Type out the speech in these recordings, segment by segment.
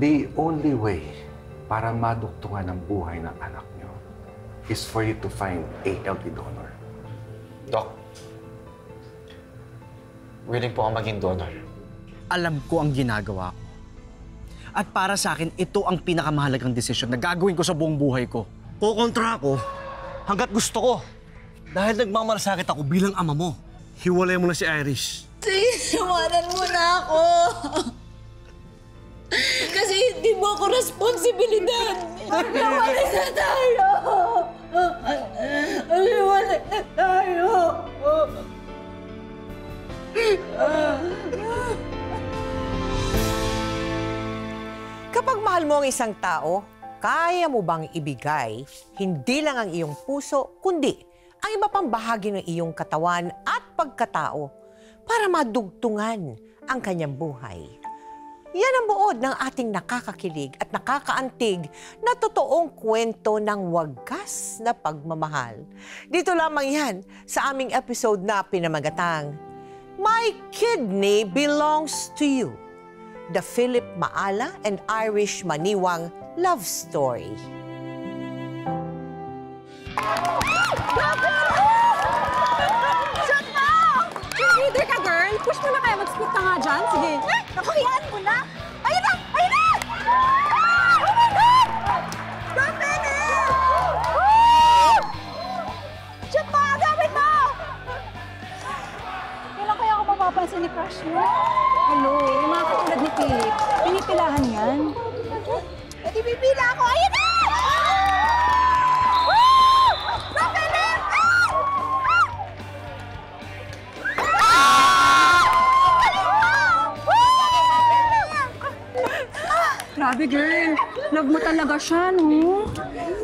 the only way para maduktungan ang buhay ng anak niyo is for you to find a healthy donor. Doc, willing po akong maging donor. Alam ko ang ginagawa ko. At para sa akin, ito ang pinakamahalagang desisyon na gagawin ko sa buong buhay ko. Kukontra ako hanggat gusto ko. Dahil nagmamalasakit ako bilang ama mo. Hiwalay mo na si Irish. Iwanan mo na ako. Kasi hindi mo ako responsibilidad. Hiwalay na tayo. Hiwalay na tayo. Kapag mahal mo ang isang tao, kaya mo bang ibigay hindi lang ang iyong puso, kundi ang iba pang bahagi ng iyong katawan at pagkatao para madugtungan ang kanyang buhay? Yan ang buod ng ating nakakakilig at nakakaantig na totoong kwento ng wagas na pagmamahal. Dito lamang yan sa aming episode na pinamagatang My Kidney Belongs to You, the Philip Maala and Irish Maniwang love story. Shut up! Cheerleader ka, girl! Push mo na kaya, mag-split ka nga dyan. Sige. Naku, iyaan mo na! Ayun na! Ayun na! Ah! Oh my God! Stop it! Shut mo! Agawin mo! Kailan kaya ako mapapansin ni crush mo? Hello, yung mga katulad ni Philip. Pinipilahan yan. E di pipila ako! Ayun na! Stop Philip! Grabe, girl. Love mo talaga siya, no?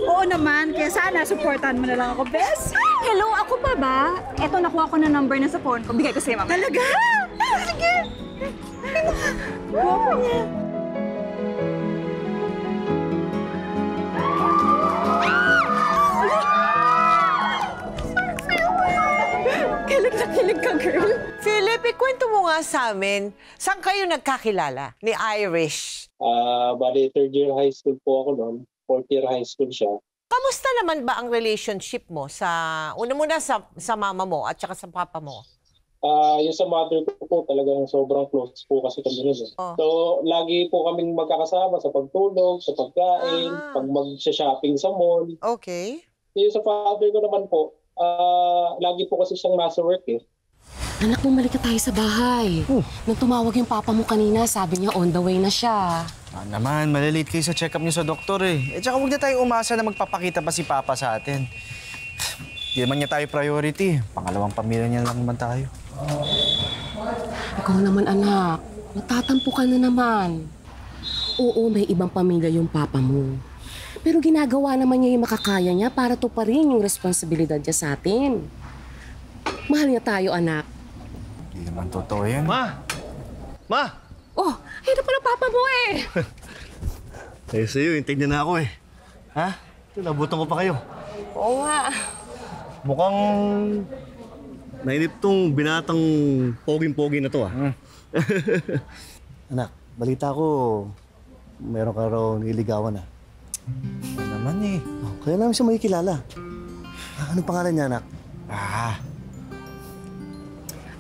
Oo naman. Kaya sana, supportan mo na lang ako, bes. Hello, ako pa ba? Eto, nakuha ko na number na sa phone ko. Bigay ko sa'yo, mama. Talaga? Sige. Guwapo niya. Kilig na kilig ka, girl. Philip, ikwento mo nga sa amin, saan kayo nagkakilala ni Irish? Bali, third year high school po ako noon. Fourth year high school siya. Kamusta naman ba ang relationship mo una muna sa mama mo at saka sa papa mo? Yung sa mother ko po talagang sobrang close po kasi kami nun. Oh. So, lagi po kaming magkakasama sa pagtulog, sa pagkain, pag mag-shopping sa mall. Okay. Yung sa father ko naman po, lagi po kasi siyang nasa work eh. Anak, bumalik na tayo sa bahay. Nung tumawag yung papa mo kanina, sabi niya on the way na siya. Naman, malilate kayo sa check-up niyo sa doktor eh. Tsaka huwag na tayo umasa na magpapakita pa si Papa sa atin. Hindi naman niya tayo priority. Pangalawang pamilya niya lang naman tayo. Ikaw naman, anak. Natatampo ka na naman. Oo, may ibang pamilya yung papa mo. Pero ginagawa naman niya yung makakaya niya para tuparin yung responsibilidad niya sa atin. Mahal niya tayo, anak. Hindi naman totoo yan. Ma! Ma! Oh, ayun na pala papa mo eh. Eh, sa'yo, hintay niya na ako eh. Ha? Nabutan ko pa kayo. Oo nga. Mukhang nainip tong binatang poging-pogi na to ah. Anak, balita ko, meron ka raw nililigawan ah. Ano naman eh. Oh, kaya namin siya makikilala. Anong pangalan niya, anak?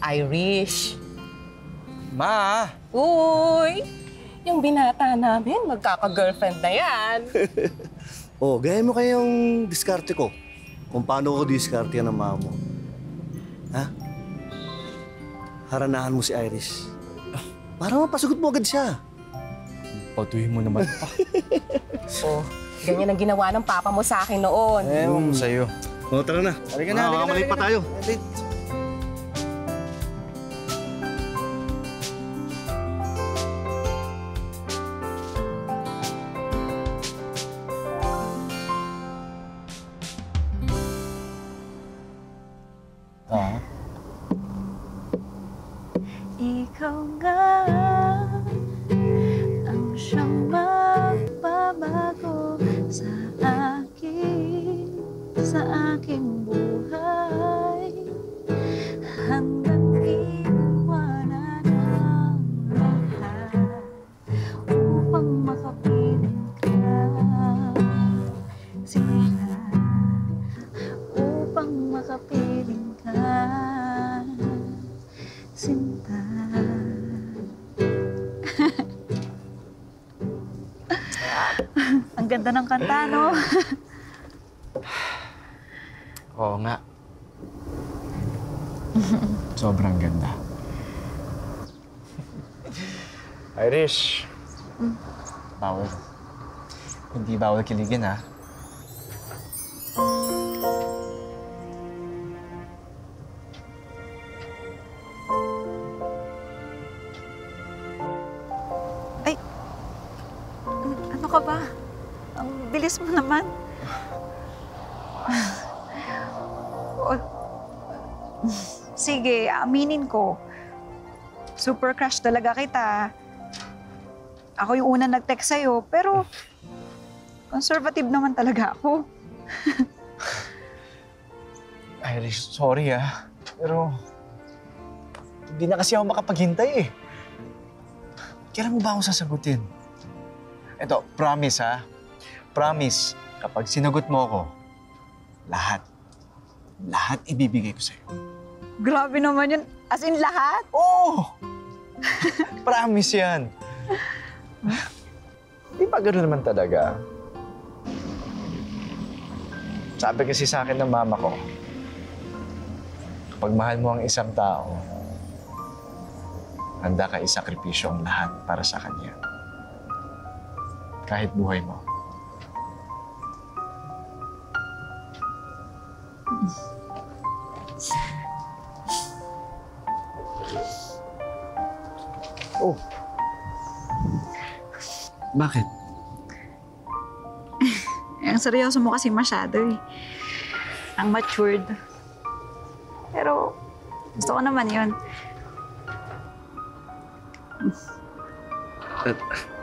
Irish. Ma! Uy! Yung binata namin, magkaka-girlfriend na yan. Oh, gaya mo kayong diskarte ko. Kung paano ko diskarte yan ng mama mo. Ha? Haranahan mo si Irish. Para mapasugot mo agad siya. Patuhin mo naman pa. Oh, ganyan ang ginawa ng papa mo sa akin noon. Ewan ko sa'yo. Oh, tara na. Halika na, halika na. Mali pa tayo. Ikaw nga ang siyang magbabago sa aking buhay hanggang iwanan ang lahat upang Ang ganda ng kanta, no? Oo nga. Sobrang ganda. Irish. Bawal. Hindi bawal kiligin, ha? Ano ka ba? Ang bilis mo naman. Sige, aminin ko. Super crush talaga kita. Ako yung una nag-text sa'yo, pero conservative naman talaga ako. Irish, sorry, ha? Pero hindi na kasi ako makapaghintay, eh. Kailan mo ba ako sasagutin? Eto, promise, ha? Promise, kapag sinagot mo ako, lahat ibibigay ko sa'yo. Grabe naman yun. As in lahat? Oo! Promise yan. Di ba gano'n naman talaga? Sabi kasi sa akin ng mama ko, kapag mahal mo ang isang tao, handa ka isakripisyo ang lahat para sa kanya. Kahit buhay mo. Oh. Bakit? Ang seryoso mo kasi masyado eh. Ang matured. Pero gusto ko naman yun.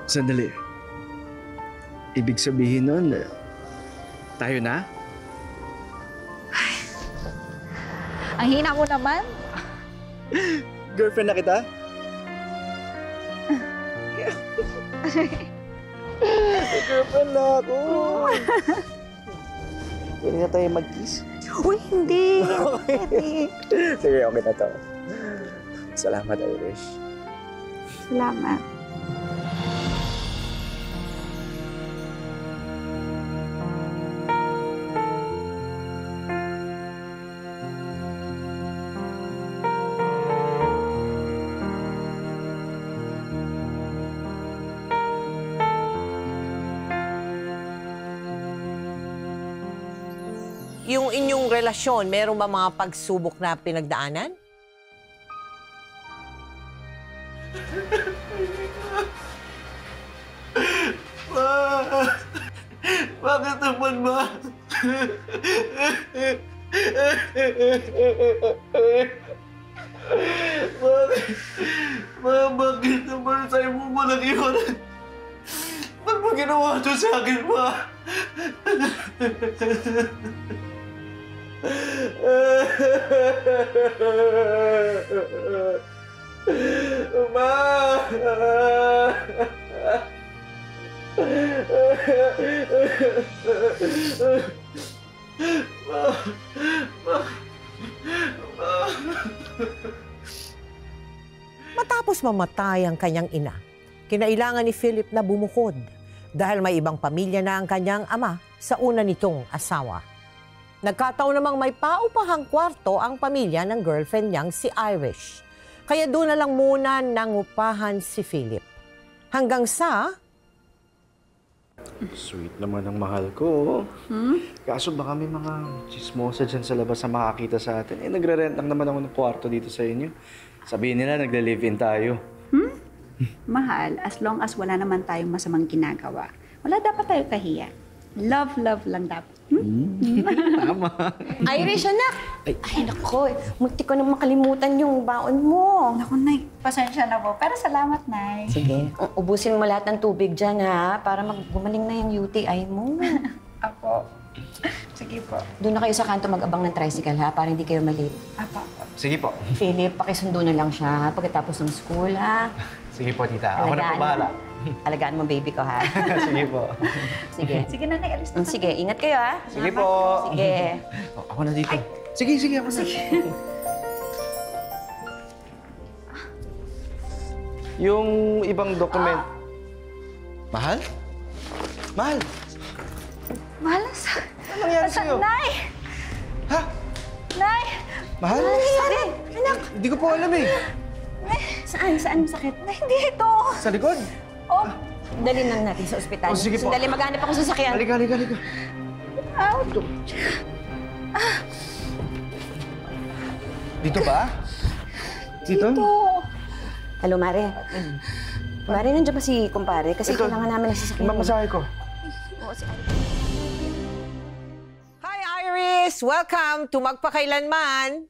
Sandali. Ibig sabihin nun, tayo na? Ang hina mo naman. Girlfriend na kita? Girlfriend na ako. Pwede na tayo mag-kiss? Uy, hindi. Hindi. Sige, okay na to. Salamat, Irish. Salamat. Yung inyong relasyon, meron ba mga pagsubok na pinagdaanan? Bakit naman, Ma? Bakit naman sa'yo mo walang iwan? Ba't mo ginawa ito sa akin, Ma? Matapos mamatay ang kanyang ina, kinailangan ni Philip na bumukod dahil may ibang pamilya na ang kanyang ama sa una nitong asawa. Nagkataon namang may paupahang kwarto ang pamilya ng girlfriend niyang si Irish. Kaya doon na lang muna nangupahan si Philip. Hanggang sa... Sweet naman ang mahal ko. Kaso baka may mga chismosa dyan sa labas na makakita sa atin. Nagre-rent lang naman ako ng kwarto dito sa inyo. Sabihin nila, nagle-live-in tayo. Mahal, as long as wala naman tayong masamang ginagawa, wala dapat tayo kahiya. Love, love lang dapat. Tama. Irish, anak! Ay, nako. Munti ko nang makalimutan yung baon mo. Naku, Nay, pasensya na po. Pero salamat, Nay. Sige. Ubusin mo lahat ng tubig dyan, ha? Para gumaling na yung UTI mo. Apo. Sige po. Doon na kayo sa kanto mag-abang ng tricycle, ha? Para hindi kayo malate. Apo. Sige po. Philip, pakisundo na lang siya, ha? Pagkatapos ng school, ha? Sige po, tita. Ako na po bahala. Alagaan mo baby ko, ha? Sige po. Sige. Sige na, Nay. Alis na. Sige, ingat kayo, ha? Sige po. Sige. Ako na dito. Sige, ako na. Yung ibang document. Mahal? Mahal! Mahal, Ano nangyari sa'yo? Nay! Ha? Nay! Mahal? Sakit! Anak! Hindi ko po alam eh. Saan? Saan ang sakit? Nay, dito! Sa likod? Oh! Dalhin lang natin sa ospital. Oh, sige po. Sandali, maghanap ako sa sakyan. Halika. Out! Dito ba? Dito? Hello, Mare. Mare, nandiyan ba si kumpare? Kasi Ito. kailangan namin ng sasakyan. Mamasahe ko. Hi, Iris! Welcome to Magpakailanman.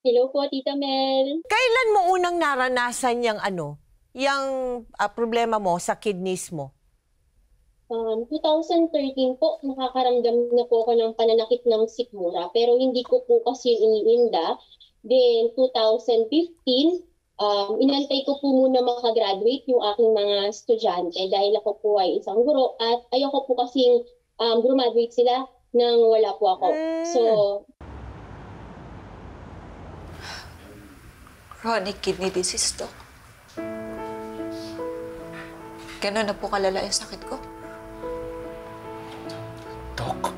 Hello po, Tita Mel. Kailan mo unang naranasan yung problema mo sa kidneys mo? 2013 po, nakakaramdam na po ako ng pananakit ng sikmura. Pero hindi ko po kasi iniinda. Then, 2015, inantay ko po muna makagraduate yung aking mga estudyante dahil ako po ay isang guro at ayoko po kasing graduate sila nang wala po ako. So, Chronic kidney disease to. Gano'n na po kalala yung sakit ko. Dok,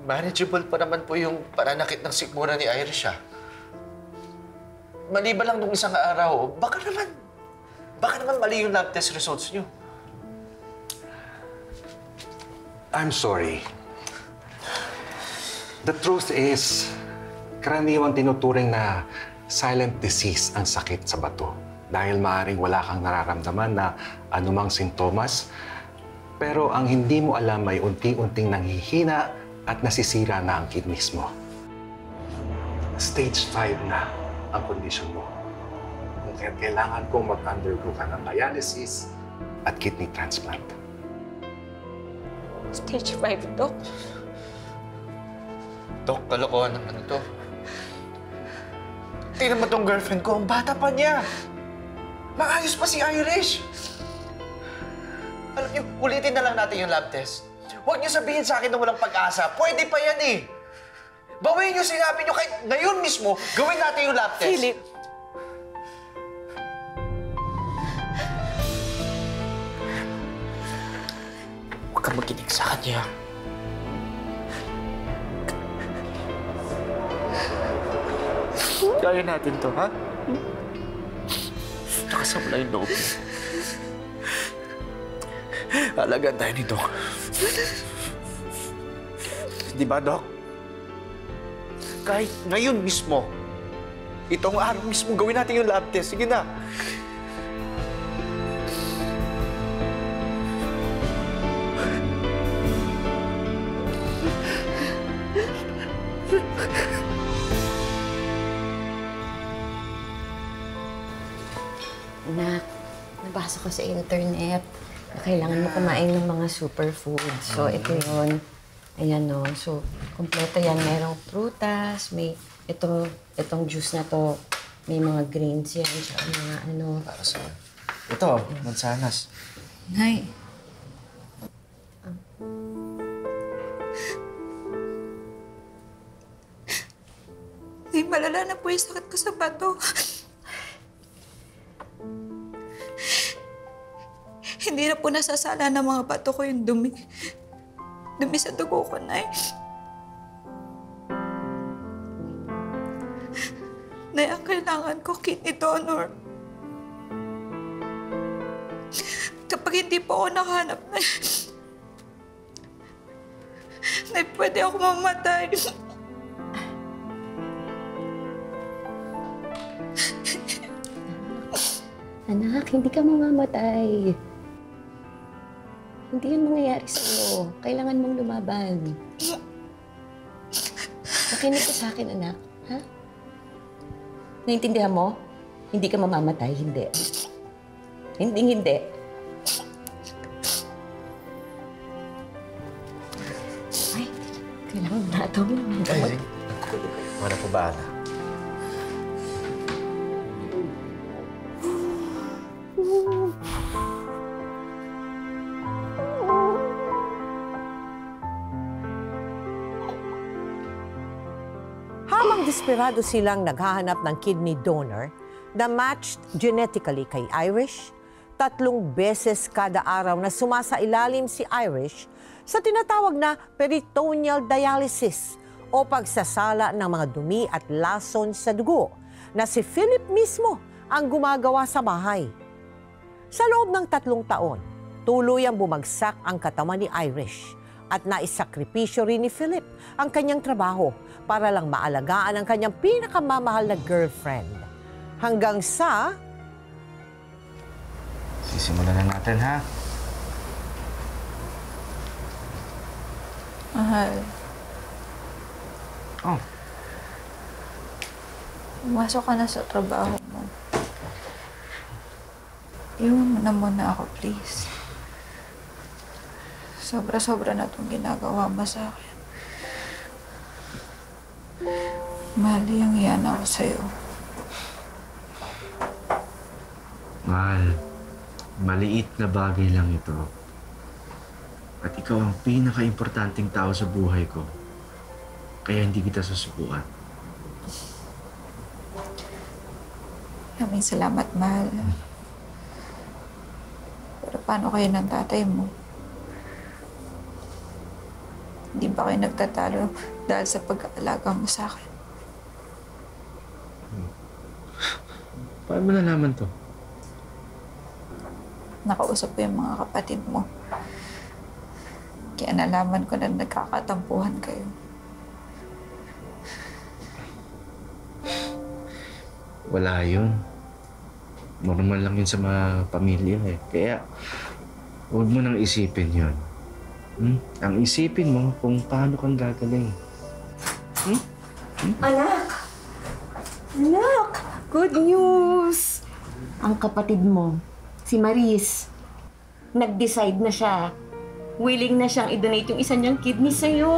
manageable pa naman po yung pananakit ng sikmura ni Irish, ah. Maliban lang nung isang araw, baka naman mali yung lab test results niyo. I'm sorry. The truth is, karaniwang tinuturing na silent disease ang sakit sa bato. Dahil maaaring wala kang nararamdaman na anumang sintomas, pero ang hindi mo alam ay unti-unting nanghihina at nasisira na ang kidneys mo. Stage 5 na ang kondisyon mo. Kaya kailangan kong mag-undergo ka ng dialysis at kidney transplant. Stage 5, Dok. Dok, kalokohan naman ito. Tingnan mo tong girlfriend ko, ang bata pa niya. Maayos pa si Irish. Alam niyo, ulitin na lang natin yung lab test. Huwag niyo sabihin sa akin na walang pag-asa. Pwede pa yan eh. Bawiin niyo sinabi niyo kahit ngayon mismo, gawin natin yung lab test. Philip. Huwag kang makinig sa kanya. Kaya natin to, ha? Nakasama na yung loob. Halagaan tayo ni Doc. Di ba, Doc? Kahit ngayon mismo, itong araw mismo, gawin natin yung lab test. Sige na. Anak, nabasa ko sa internet na kailangan mo kumain ng mga superfoods. So, ito yun. Ayan, no. So, kompleto yan. Merong prutas, may itong juice na to. May mga grains yan, tsaka mga ano. Para sa... Ito, mansanas. Nay. Nay, malala na po yung sakit ko sa bato. Hindi na po nasasala ng mga bato ko yung dumi. Dumi sa dugo ko, Nay. Nay, ang kailangan ko, kidney donor. Kapag hindi po ako nakahanap, Nay, pwede ako mamatay. Anak, hindi ka mamamatay. Hindi yun mangyayari sa'yo. Kailangan mong lumaban. Makinig ka sa akin, anak. Ha? Naintindihan mo? Hindi ka mamamatay, hindi. Hindi. Ay, kailangan mo na ito. Ay, wala po ba, Ana? Habang desperado silang naghahanap ng kidney donor na matched genetically kay Irish, 3 beses kada araw na sumasailalim si Irish sa tinatawag na peritoneal dialysis o pagsasala ng mga dumi at lason sa dugo na si Philip mismo ang gumagawa sa bahay. Sa loob ng 3 taon, tuluyang bumagsak ang katawan ni Irish at naisakripisyo rin ni Philip ang kanyang trabaho para lang maalagaan ang kanyang pinakamamahal na girlfriend. Hanggang sa... Sisimulan na natin, ha? Mahal. Oh. Pumasok ka na sa trabaho mo. Iwan mo na muna ako, please. Sobra-sobra na itong ginagawa mo sa akin. Mahal, hiyang-hiyan ako sa'yo. Mahal, maliit na bagay lang ito. At ikaw ang pinaka-importanting tao sa buhay ko. Kaya hindi kita susubukan. Maraming salamat, mahal. Pero paano kayo ng tatay mo? Hindi ba kayo nagtatalo dahil sa pag-aalaga mo sa akin? Paano mo nalaman to? Nakausap ko yung mga kapatid mo. Kaya nalaman ko na nagkakatampuhan kayo. Wala yun. Normal lang yun sa mga pamilya eh. Kaya, huwag mo nang isipin yun. Ang isipin mo kung paano kang gagaling. Anak! Anak! Good news! Ang kapatid mo, si Maris, nag-decide na siya. Willing na siyang i-donate yung isa niyang kidney sa'yo.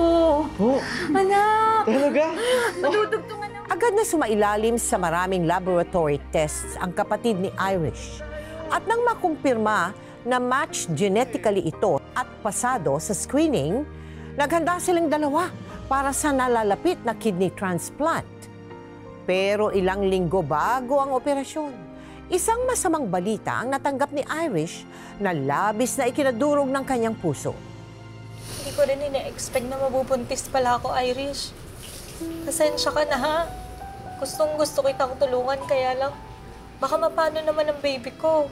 Oh! Anak! Talaga? Madudugtungan na. Agad na sumailalim sa maraming laboratory tests ang kapatid ni Irish. At nang makumpirma na match genetically ito at pasado sa screening, naghanda silang dalawa para sa nalalapit na kidney transplant. Pero ilang linggo bago ang operasyon, isang masamang balita ang natanggap ni Irish na labis na ikinadurog ng kanyang puso. Hindi ko rin ina-expect na mabubuntis pala ako, Irish. Pasensya ka na, ha? Gustong-gusto kitang tulungan, kaya lang baka mapano naman ang baby ko.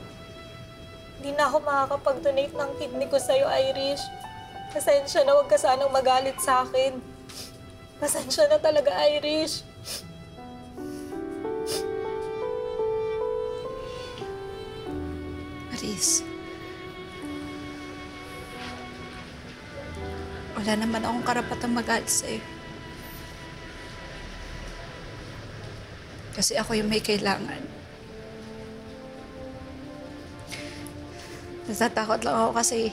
Hindi na ako makakapag-donate ng kidney ko sa'yo, Irish. Pasensya na, huwag ka sanang magalit sa akin. Pasensya na talaga, Irish. Maris, wala naman akong karapatang magalit sa'yo. Kasi ako yung may kailangan. Natatakot lang ako kasi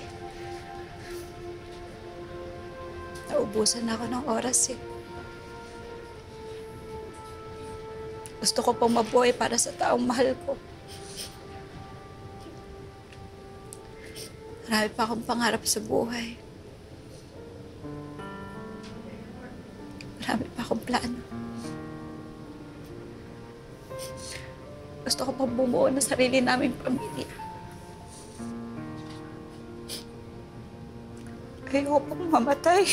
naubusan na ako ng oras eh. Gusto ko pang mabuhay para sa taong mahal ko. Marami pa akong pangarap sa buhay. Marami pa akong plano. Gusto ko pang bumuo ng sarili naming pamilya. Ayoko pang mamatay.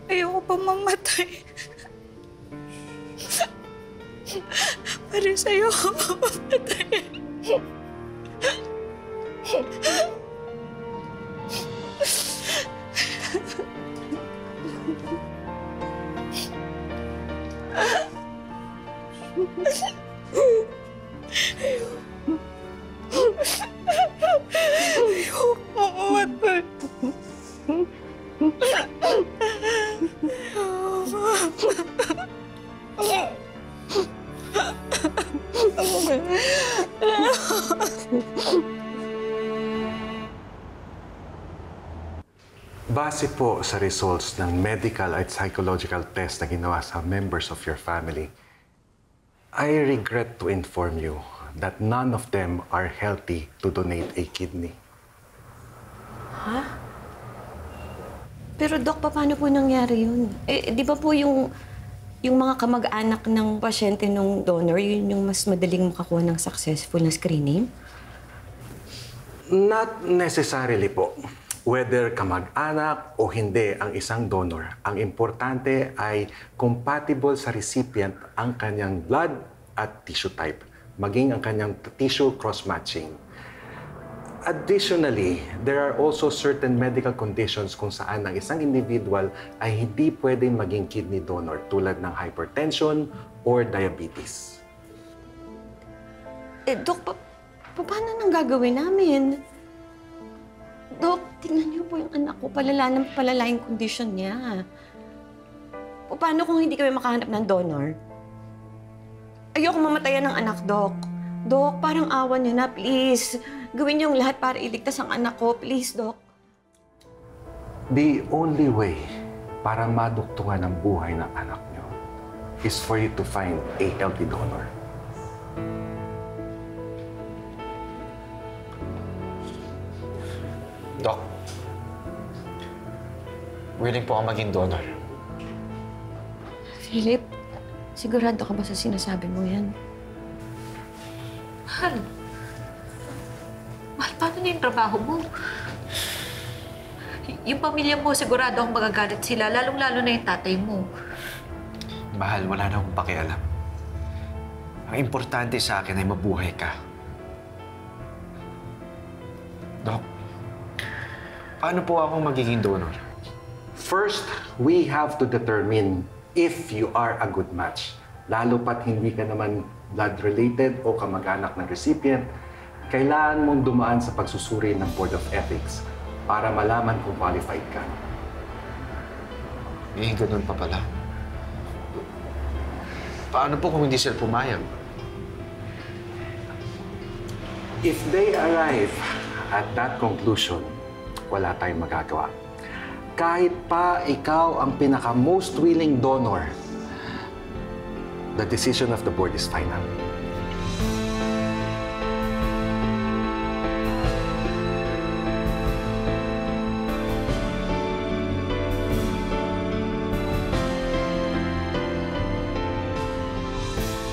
Ayoko pang mamatay. Paris, ayoko pang mamatay. Base po sa results ng medical at psychological test na ginawa sa members of your family, I regret to inform you that none of them are healthy to donate a kidney. Ha? Pero Dok, paano po nangyari yun? Eh, di ba po yung yung mga kamag-anak ng pasyente ng donor, yun yung mas madaling makakuha ng successful na screening? Not necessarily po. Whether kamag-anak o hindi ang isang donor, ang importante ay compatible sa recipient ang kanyang blood at tissue type, maging ang kanyang tissue cross-matching. Additionally, there are also certain medical conditions kung saan ang isang individual ay hindi pwedeng maging kidney donor tulad ng hypertension or diabetes. Dok, paano nang gagawin namin? Dok, tingnan niyo po yung anak ko. Palala yung condition niya. Paano kung hindi kami makahanap ng donor? Ayoko mamatayan ng anak, Dok. Dok, parang awan niyo na, please. Gawin niyo yung lahat para iligtas ang anak ko. Please, Dok. The only way para maduktungan ang buhay ng anak niyo is for you to find a healthy donor. Doc, willing po ako maging donor. Philip, sigurado ka ba sa sinasabi mo yan? Mahal. Mahal, paano na yung trabaho mo? Yung pamilya mo, sigurado akong magagalit sila, lalong-lalo na yung tatay mo. Mahal, wala na akong pakialam. Ang importante sa akin ay mabuhay ka. Doc, paano po ako magiging donor? First, we have to determine if you are a good match. Lalo pat hindi ka naman blood-related o kamag-anak ng recipient, kailangan mong dumaan sa pagsusuri ng Board of Ethics para malaman kung qualified ka. Ganun pa pala. Paano po kung hindi sila pumayag? If they arrive at that conclusion, wala tayong magagawa. Kahit pa ikaw ang pinaka-most willing donor, the decision of the board is final.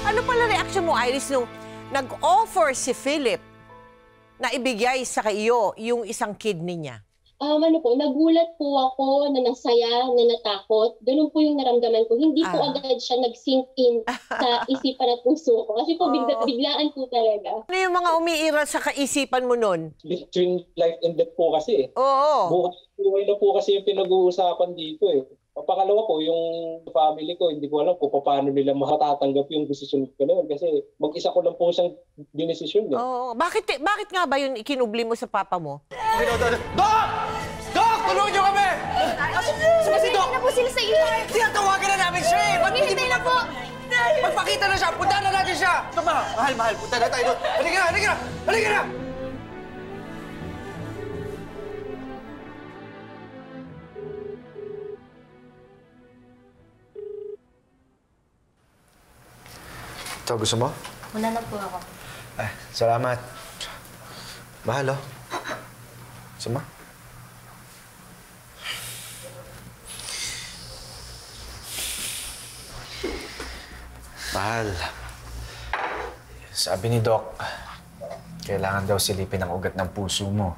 Ano pala reaksyon mo, Iris, nung nag-offer si Philip na ibigay sa iyo yung isang kidney niya? Nagulat po ako na nasaya, na natakot. Ganun po yung naramdaman ko. Hindi po agad siya nag-sink in sa isipan at puso ko. Kasi po biglaan po talaga. Ano yung mga umiiral sa kaisipan mo nun? Between life and death po kasi eh. Oo. Buhay na po kasi yung pinag-uusapan dito eh. Pangalawa po, yung family ko, hindi ko alam kung paano nila matatanggap yung desisyon ko na yun. Kasi mag-isa ko lang po siyang dinesisyon eh. Oo. Bakit nga ba yun ikinubli mo sa papa mo? Doc! Doc! Tulungan niyo kami! Saan si Doc? na po sila sa ER. Tinatawagan na namin siya eh! Ba't hindi na po. Magpakita na siya! Punta na natin siya! Mahal, punta na tayo doon! Halika na! Ito, gusto mo? Wala na po ako. Salamat. Mahal, oh. Gusto mo? Mahal. Sabi ni Doc, kailangan daw silipin ang ugat ng puso mo.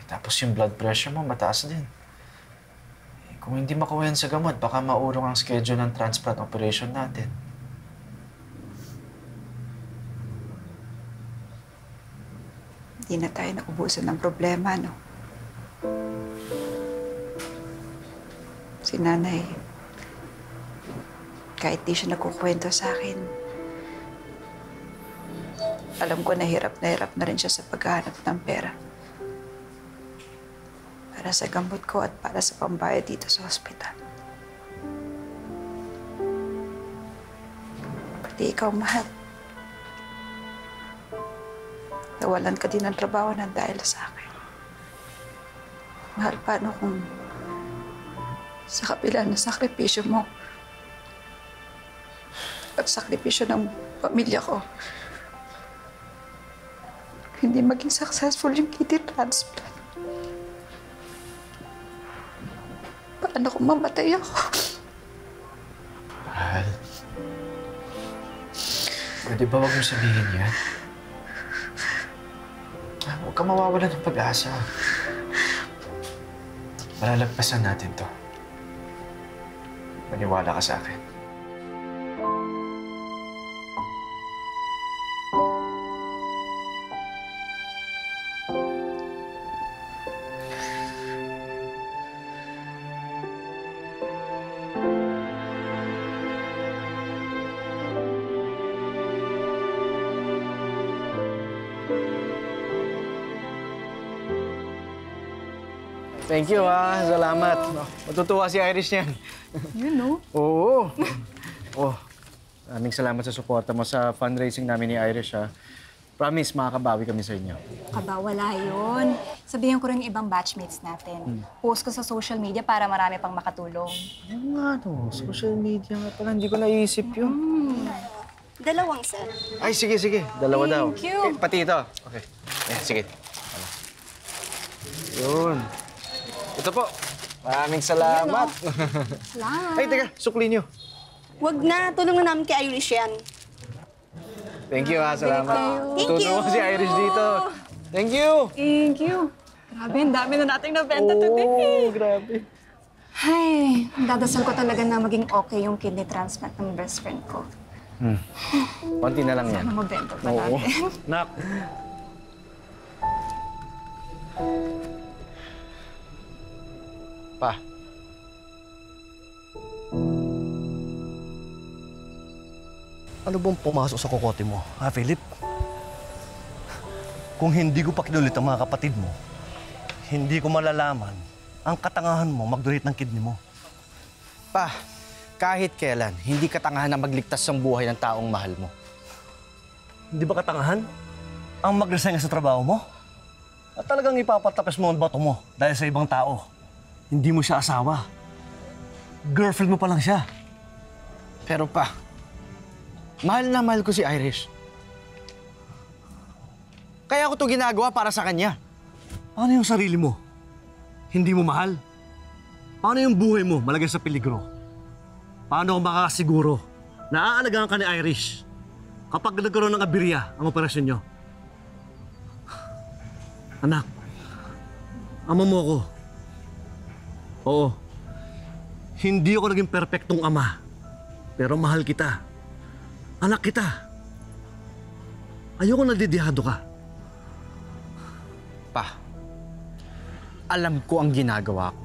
Tapos yung blood pressure mo, mataas din. Kung hindi makuha yan sa gamot, baka maurong ang schedule ng transplant operation natin. Hindi na tayo naubusan ng problema, no? Si nanay, kahit di siya nagkukwento sa akin, alam ko na hirap na rin siya sa paghahanap ng pera. Para sa gamot ko at para sa pambayad dito sa ospital. Pati ikaw, mahal. Nawalan ka din ng trabaho ng dahil sa akin. Mahal, paano kung sa kabila ng sakripisyo mo at sakripisyo ng pamilya ko, hindi maging successful yung kidney transplant? Paano kung mamatay ako? Mahal. Pwede ba wag mo sabihin yan? Huwag ka mawawalan ng pag-asa. Malalagpasan natin to. Maniwala ka sa akin. Thank you, Salamat. Matutuwa si Irish niyan. You know? Oo. Maraming salamat sa suporta mo sa fundraising namin ni Irish, ha. Promise, makakabawi kami sa inyo. Kaba, wala yun. Sabihin ko rin yung ibang batchmates natin. Post ko sa social media para marami pang makatulong. Ano nga, no? Social media nga pala. Hindi ko naisip yun. Dalawang set. Ay, sige. Dalawa daw. Thank you. Pati ito. Okay. Sige. Yun. Ito po. Maraming salamat. Salamat. Ay, teka. Sukli niyo. Wag na, tulungan namin kay Irish yan. Thank you, Salamat. Thank you. Tutulungan si Irish dito. Thank you. Thank you. Grabe, ang dami na nating nabenta today. Grabe. Ay, dadasal ko talaga na maging okay yung kidney transplant ng best friend ko. Konti na lang yan. Sana mabenta pa natin. Nak. Pa. Ano bang pumasok sa kokote mo, ha, Philip? Kung hindi ko pa kinulit ang mga kapatid mo, hindi ko malalaman ang katangahan mo mag-donate ng kidney mo. Pa, kahit kailan, hindi katangahan na magligtas ng buhay ng taong mahal mo. Hindi ba katangahan ang mag-resign sa trabaho mo? At talagang ipapatapos mo ang bato mo dahil sa ibang tao. Hindi mo siya asawa. Girlfriend mo pa lang siya. Pero pa, mahal na mahal ko si Irish. Kaya ako to ginagawa para sa kanya. Paano yung sarili mo? Hindi mo mahal? Paano yung buhay mo malagay sa peligro? Paano kung makakasiguro na aalagaan ka ni Irish kapag nagkaroon ng aberya ang operasyon nyo? Anak, ama mo ako. Oo, hindi ako naging perpektong ama, pero mahal kita. Anak kita. Ayoko nadidihado ka. Pa, alam ko ang ginagawa ko.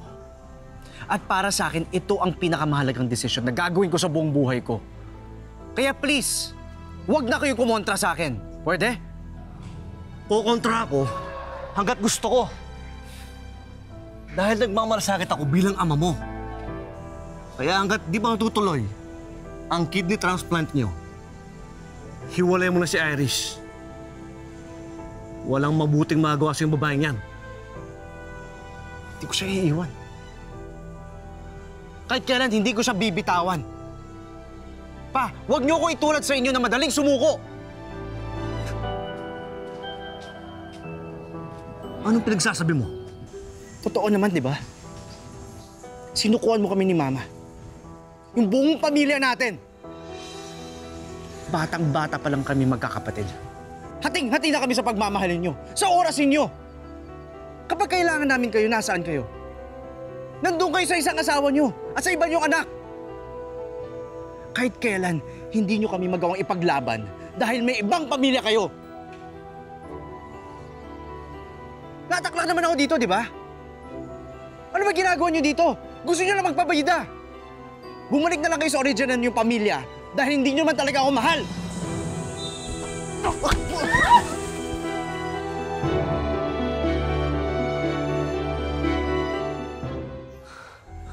At para sa akin, ito ang pinakamahalagang desisyon na gagawin ko sa buong buhay ko. Kaya please, huwag na kayo kumontra sa akin. Pwede? Kukontra ako hanggat gusto ko. Dahil nagmamalasakit ako bilang ama mo. Kaya hanggat di ba natutuloy ang kidney transplant niyo, hiwalay mo na si Irish. Walang mabuting magawa sa yung babaeng yan. Hindi ko siya iiwan. Kahit kailan, hindi ko siya bibitawan. Pa, huwag niyo ko itulad sa inyo na madaling sumuko. Anong pinagsasabi mo? Totoo naman, di ba? Sinukuan mo kami ni Mama. Yung buong pamilya natin. Batang-bata pa lang kami magkakapatid. Hating-hati na kami sa pagmamahalin nyo, sa orasin nyo. Kapag kailangan namin kayo, nasaan kayo? Nandun kayo sa isang asawa nyo at sa iba nyong anak. Kahit kailan, hindi nyo kami magawang ipaglaban dahil may ibang pamilya kayo. Nataklak naman ako dito, di ba? Ano ba ginagawa nyo dito? Gusto nyo na magpabayida. Bumalik na lang kayo sa original niyong pamilya dahil hindi nyo man talaga ako mahal.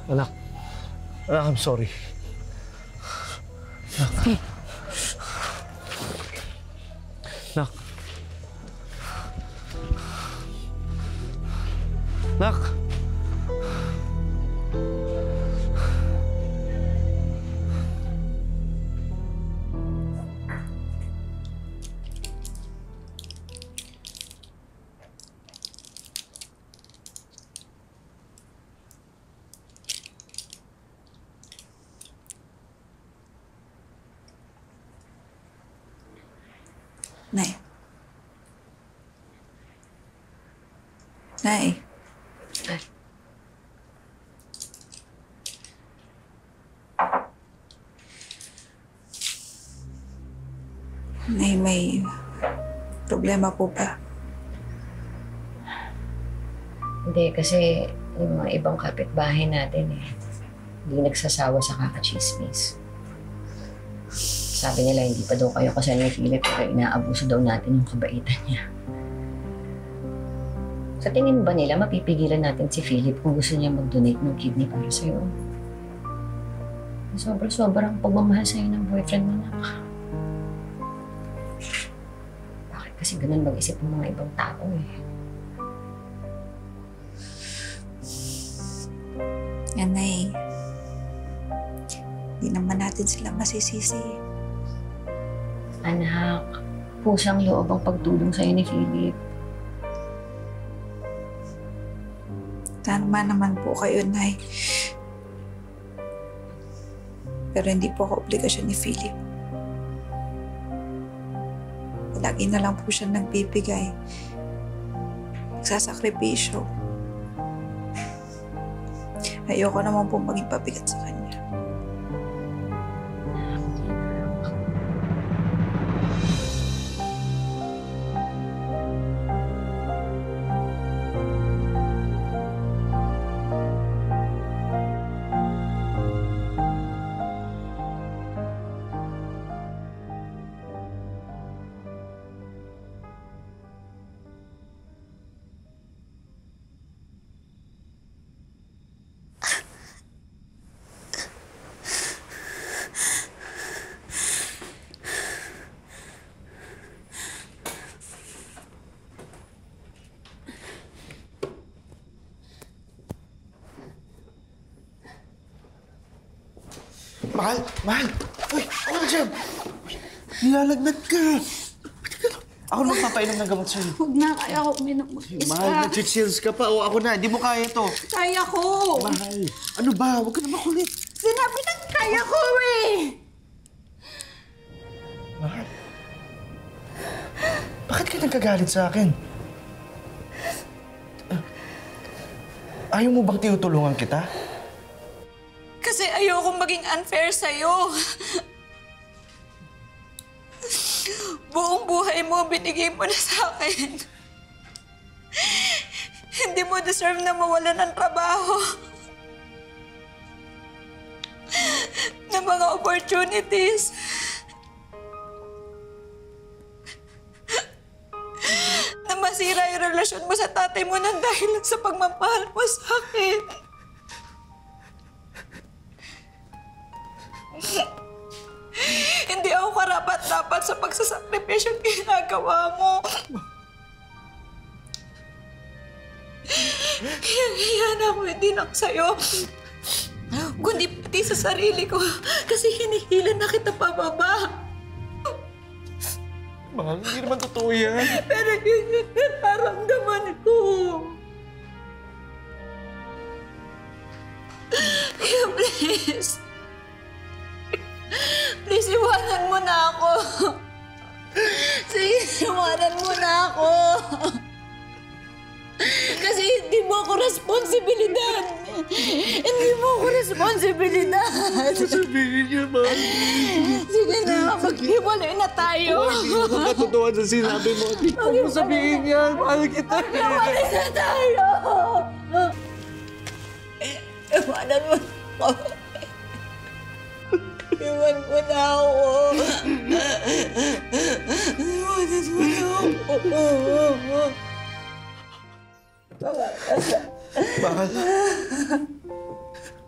Anak, I'm sorry. Anak. Anak. Anak. Nay. Nay, may problema po ba? Hindi, kasi yung mga ibang kapitbahay natin hindi nagsasawa sa kakachismis. Sabi nila, hindi pa daw kayo kasal ni Philip pero inaabuso daw natin yung kabaitan niya. Sa tingin ba nila, mapipigilan natin si Philip kung gusto niya mag-donate ng kidney para sa'yo? Sobrang pagmamahal sa'yo ng boyfriend mo, nak. Bakit kasi ganun mag-isip ng mga ibang tao Nay, hindi naman natin sila masisisi. Anak, pusang loob ang pagtulong sa'yo ni Philip. Tama naman po kayo, Nay. Pero hindi po ako obligasyon ni Philip. Lagi na lang po siya nagbibigay. Nagsasakripisyo. Ayoko naman po maging pabigat sa kanya. Mahal! Mahal! Uy! Ano na dyan? Nilalagnat ka! Ako na magpapainom ng gamot sa'yo. Huwag na, kaya ako uminom mag-isa. Mahal, nag-chills ka pa. O ako na, hindi mo kaya to. Kaya ko! Mahal, ano ba? Huwag ka na makulit. Sinabi na kaya ko Mahal, bakit ka nagkagalit sa akin? Ayaw mo bang tinutulungan kita? Kasi ayokong maging unfair sa'yo. Buong buhay mo, binigay mo na sa akin. Hindi mo deserve na mawalan ng trabaho. Ng mga opportunities. Na masira yung relasyon mo sa tatay mo nang dahil sa pagmamahal mo sa akin. Hindi ako karapat-dapat sa pagsasakripisyo ginagawa mo. Kaya na ako hindi lang sa'yo. Kundi pati sa sarili ko. Kasi hinihila na kita pababa. Mahal, hindi naman totoo yan. Pero yun yung nararamdaman ko. Kaya please. Please, iwanan mo na ako. Sige, iwanan mo na ako. Kasi hindi mo ako responsibilidad. Hindi mo ako responsibilidad. Sabihin niya, Mahal. Sige na, maghiwalay na tayo. Hindi mo katotohan sa sinabi mo. Huwag mo sabihin yan. Mahal kita. Maghiwalay na tayo. Iwanan mo na ako. Iwan mo na ako. Iwanan mo na ako. Mahal.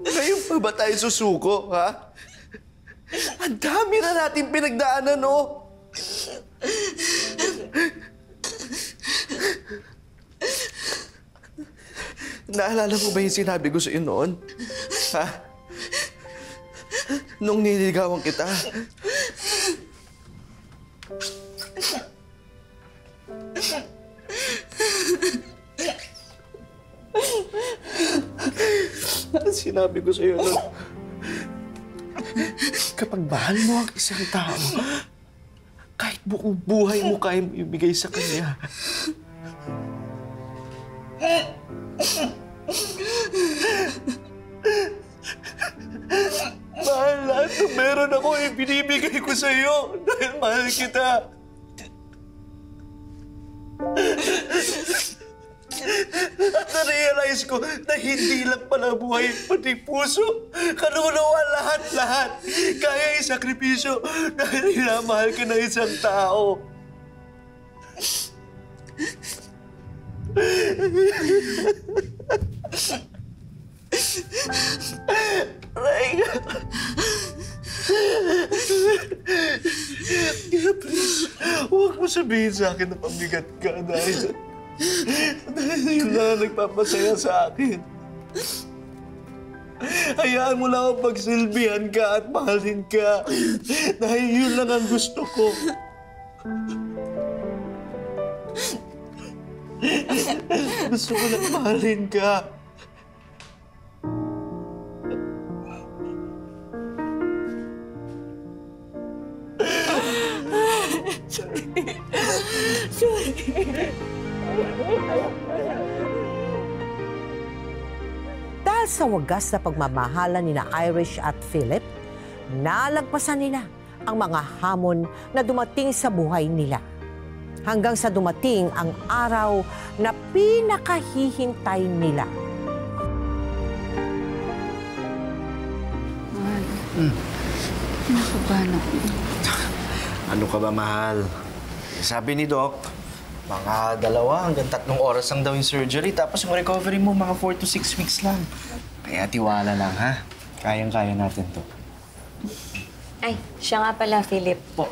Ngayon pa ba tayo susuko, ha? Ang dami na natin pinagdaanan, no? Naalala mo ba yung sinabi ko sa'yo noon? Ha? Nung niligawan kita. Sinabi ko sa'yo noon, kapag mahal mo ang isang tao, kahit buong buhay mo kaya mo ibigay sa kanya. sa'yo dahil mahal kita. At na-realize ko na hindi lang pala buhay, pati puso, kanunawa lahat-lahat. Kaya isakripisyo dahil hinamahal ka ng isang tao. Reyna. Kaya please, huwag mo sabihin sa akin na pamigat ka dahil yun lang ang nagpapasaya sa akin. Hayaan mo lang ako pagsilbihan ka at mahalin ka dahil yun lang ang gusto ko. Gusto ko lang mahalin ka. Dahil sa wagas na pagmamahalan nina Irish at Philip, nalagpasan nila ang mga hamon na dumating sa buhay nila. Hanggang sa dumating ang araw na pinakahihintay nila. Mahal, kinakabahan ako. Ano ka ba, mahal? Sabi ni Doc, mga 2 hanggang 3 oras lang daw yung surgery, tapos yung recovery mo, mga 4 to 6 weeks lang. Kaya tiwala lang, ha? Kayang-kaya natin to. Ay, siya nga pala, Philip. Po.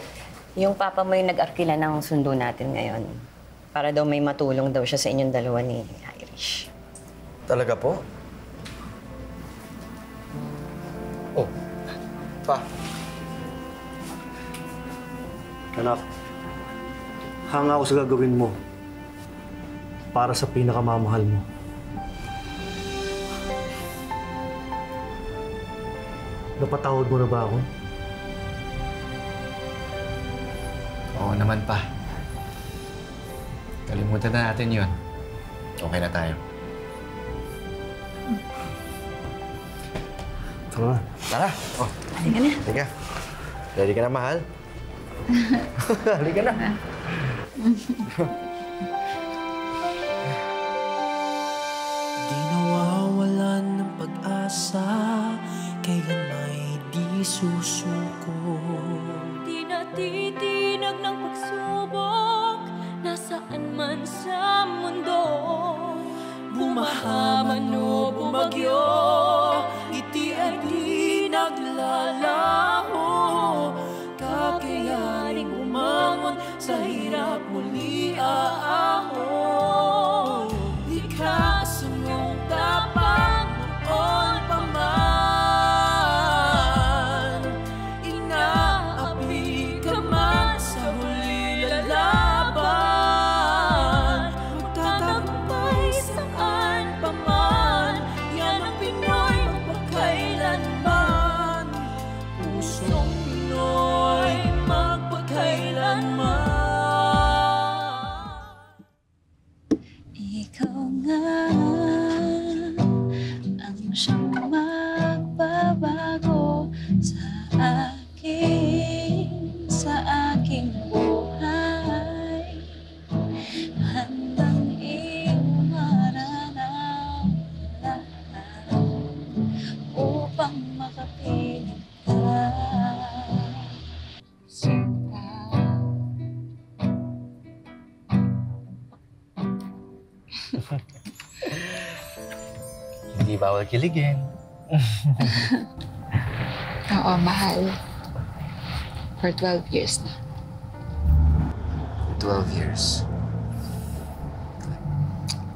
Yung papa mo yung nag-arkila ng sundo natin ngayon. Para daw may matulong daw siya sa inyong 2 ni Irish. Talaga po? Oh, pa. Anak, hanga ako sa gagawin mo para sa pinakamamahal mo. Napatawad mo na ba ako? Oo naman, pa. Kalimutan na natin yun. Okay na tayo. Tara. Tara. Oh. Halika na. Halika. Ready ka na, mahal? Halika na. Di nawawalan ng pag-asa, kailan may di susuko. Di natitinag ng pagsubok, nasaan man sa mundo. Bumaha man o bumagyo, ngiti ay di naglalaho. Kakayaning umangon sa hirap muli aahon. Di ka sumyong tapang noon pa man. Inaapi ka man sa huli lalaban. Magtatagumpay saan pa man. Yan ang Pinoy magpakailanman. Pusong Pinoy magpakailanman. Ikaw nga ang siyang magbabago sa aking buhay. Handang iyong maranaw lahat upang makapiling ka. Hindi bawal kiligin. Oo, mahal. For 12 years na. 12 years.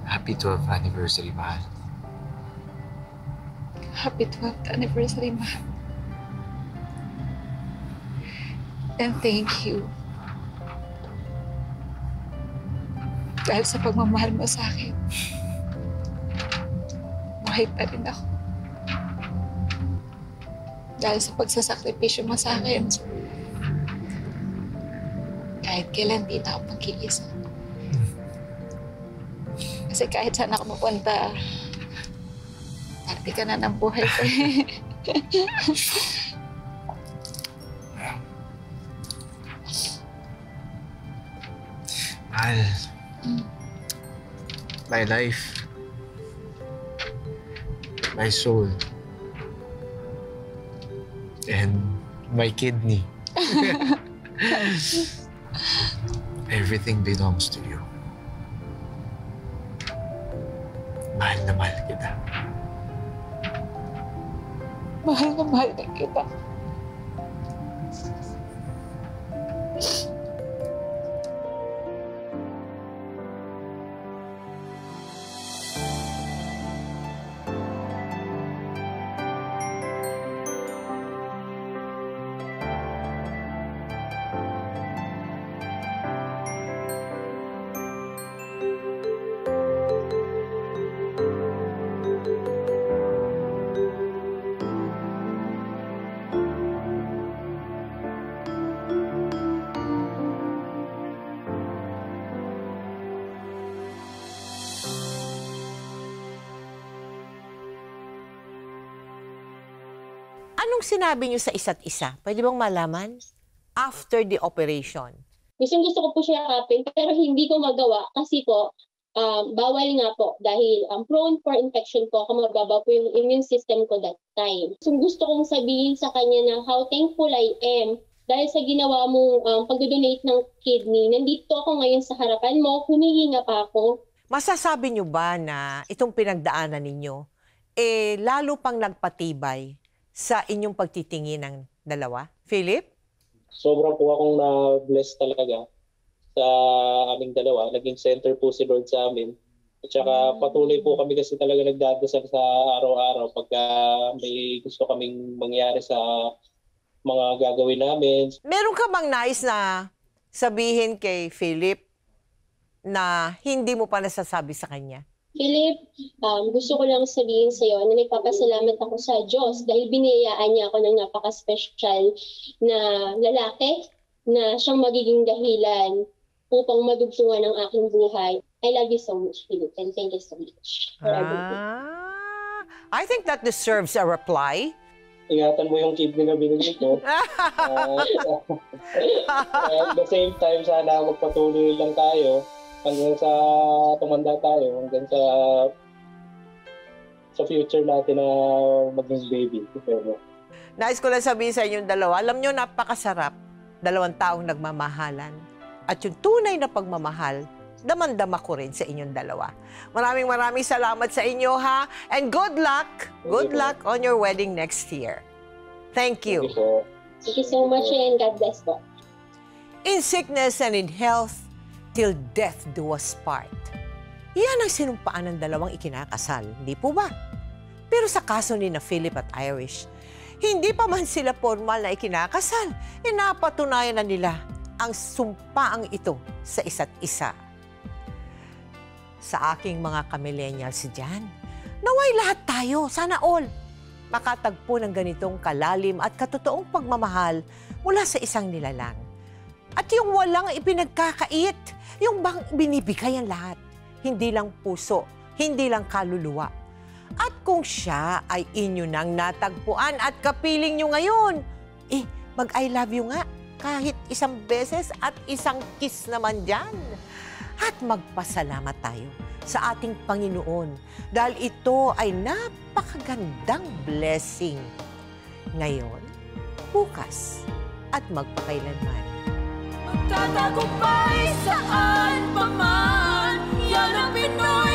Happy 12th anniversary, mahal. Happy 12th anniversary, mahal. And thank you. Dahil sa pagmamahal mo sa akin, buhay pa rin ako. Dahil sa pagsasakripisyo mo sa akin, kahit kailan di na ako mag-iisa. Kasi kahit saan ako mapunta, parte ka na ng buhay ko. Mahal. My life. My soul. And my kidney. Everything belongs to you. Mahal na mahal kita. Mahal na mahal din kita. Anong sinabi niyo sa isa't isa? Pwede bang malaman? After the operation. Gusto ko po siya yakapin, pero hindi ko magawa kasi po, bawal nga po dahil prone for infection po ako, mababa po yung immune system ko that time. So gusto kong sabihin sa kanya na how thankful I am dahil sa ginawa mong pag-donate ng kidney. Nandito ako ngayon sa harapan mo, humihinga pa ako. Masasabi niyo ba na itong pinagdaanan ninyo, lalo pang nagpatibay sa inyong pagtitingin ng dalawa? Philip? Sobrang po akong na-bless talaga sa aming dalawa. Naging center po si Lord sa amin. At saka patuloy po kami kasi talaga nagdadasal sa araw-araw pagka may gusto kaming mangyari sa mga gagawin namin. Meron ka bang nais na sabihin kay Philip na hindi mo pa nasasabi sa kanya? Philip, gusto ko lang sabihin sa iyo na nagpapasalamat ako sa Diyos dahil biniyayaan niya ako ng napaka-special na lalaki na siyang magiging dahilan upang madugtungan ang aking buhay. I love you so much, Philip, and thank you so much for everything. I think that deserves a reply. Ingatan mo yung kidney na binigay ko. At the same time, sana magpatuloy lang tayo hanggang sa tumanda tayo, hanggang sa future natin na maging baby. Nais ko lang sabihin sa inyong dalawa, alam nyo, napakasarap. Dalawang taong nagmamahalan. At yung tunay na pagmamahal, damang-dama ko rin sa inyong dalawa. Maraming salamat sa inyo, ha? And good luck! Good luck on your wedding next year. Thank you. Thank you so much and God bless po. In sickness and in health, till death do us part. Yan ang sinumpaan ng dalawang ikinakasal, hindi po ba? Pero sa kaso ni na Philip at Irish, hindi pa man sila formal na ikinakasal, napatunayan na nila ang sumpaang ito sa isa't isa. Sa aking mga ka-millennials dyan, naway lahat tayo, sana all, makatagpo ng ganitong kalalim at katotoong pagmamahal mula sa isang nilalang. At yung walang ipinagkakait, yung bang binibigay ang lahat, hindi lang puso, hindi lang kaluluwa. At kung siya ay inyo nang natagpuan at kapiling nyo ngayon, mag-I love you nga kahit isang beses at isang kiss naman dyan. At magpasalamat tayo sa ating Panginoon dahil ito ay napakagandang blessing. Ngayon, bukas, at magpakailanman. Magtatagumpay saan pa man, yan ang Pinoy.